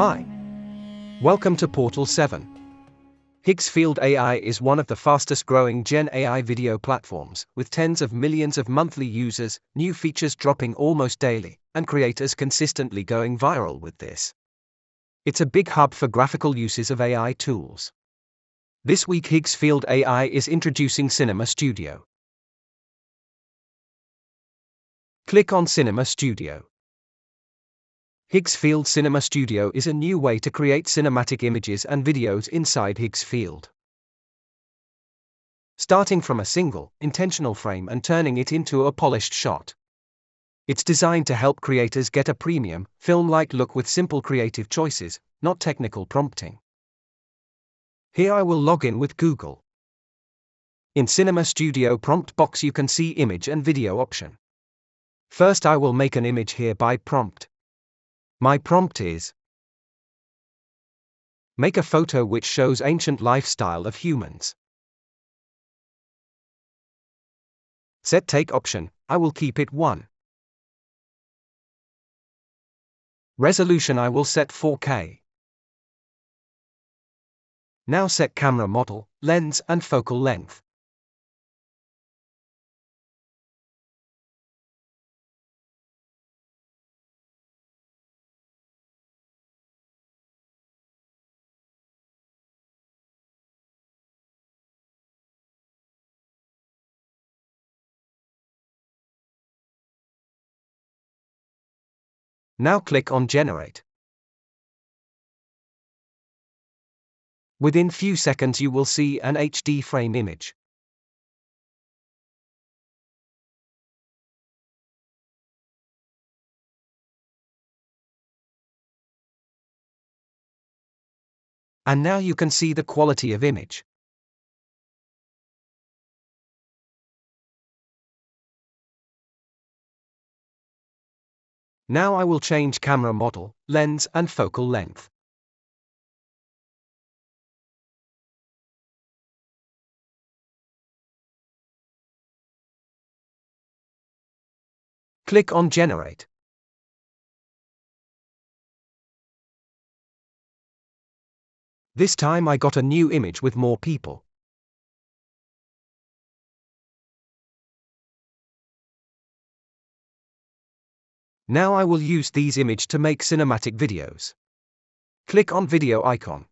Hi. Welcome to Portal 7. Higgsfield AI is one of the fastest growing Gen AI video platforms, with tens of millions of monthly users, new features dropping almost daily, and creators consistently going viral with this. It's a big hub for graphical uses of AI tools. This week Higgsfield AI is introducing Cinema Studio. Click on Cinema Studio. Higgsfield Cinema Studio is a new way to create cinematic images and videos inside Higgsfield. Starting from a single, intentional frame and turning it into a polished shot. It's designed to help creators get a premium, film-like look with simple creative choices, not technical prompting. Here I will log in with Google. In Cinema Studio prompt box you can see image and video option. First I will make an image here by prompt. My prompt is: make a photo which shows ancient lifestyle of humans. Set take option, I will keep it 1. Resolution I will set 4K. Now set camera model, lens and focal length. Now click on Generate. Within few seconds you will see an HD frame image. And now you can see the quality of image. Now I will change camera model, lens and focal length. Click on Generate. This time I got a new image with more people. Now I will use these images to make cinematic videos. Click on Video icon.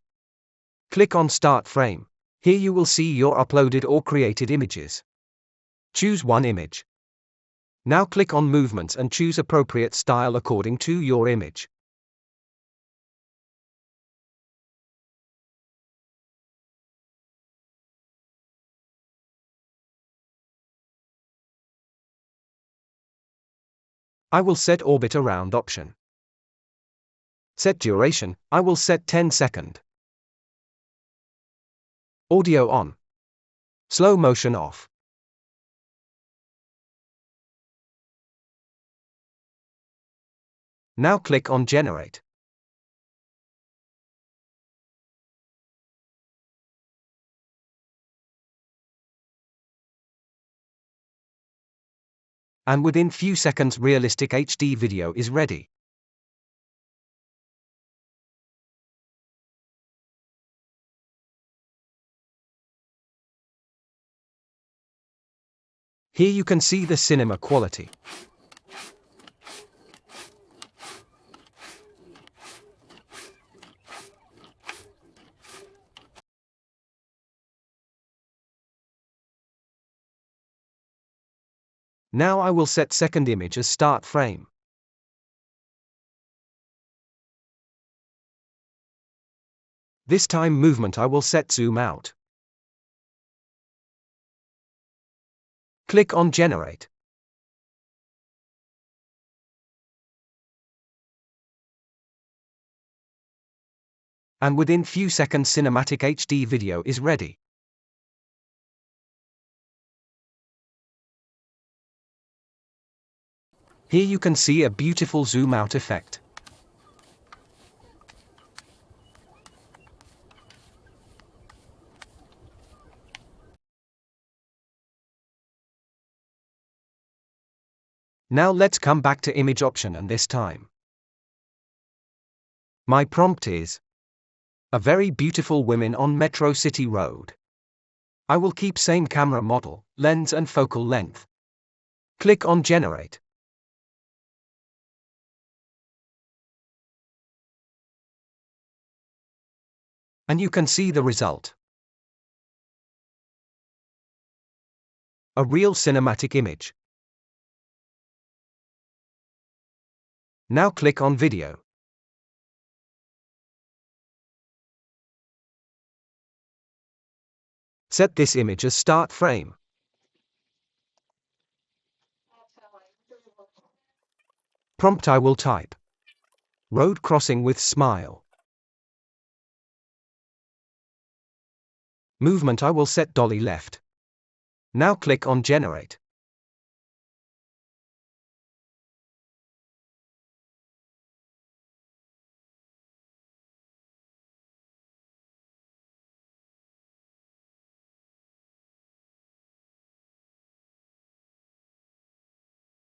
Click on Start Frame. Here you will see your uploaded or created images. Choose one image. Now click on Movements and choose appropriate style according to your image. I will set Orbit Around option. Set Duration, I will set 10 seconds. Audio on. Slow motion off. Now click on Generate. And within few seconds realistic HD video is ready. Here you can see the cinema quality. Now I will set second image as start frame. This time movement I will set zoom out. Click on Generate. And within few seconds cinematic HD video is ready. Here you can see a beautiful zoom out effect. Now let's come back to image option and this time My prompt is a very beautiful women on Metro City Road. I will keep same camera model, lens and focal length. Click on Generate. And you can see the result. A real cinematic image. Now click on Video. Set this image as start frame. Prompt I will type road crossing with smile. Movement I will set dolly left. Now click on Generate.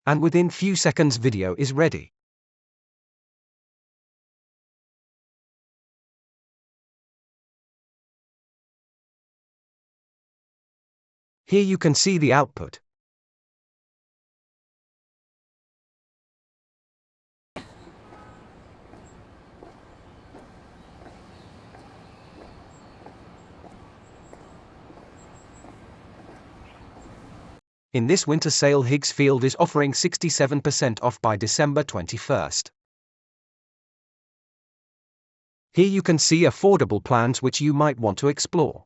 And within few seconds video is ready. Here you can see the output. In this winter sale, Higgsfield is offering 67% off by December 21st. Here you can see affordable plans which you might want to explore.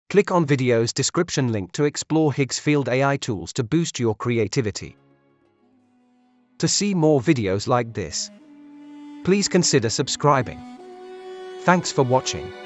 Click on video's description link to explore Higgsfield AI tools to boost your creativity. To see more videos like this, please consider subscribing. Thanks for watching.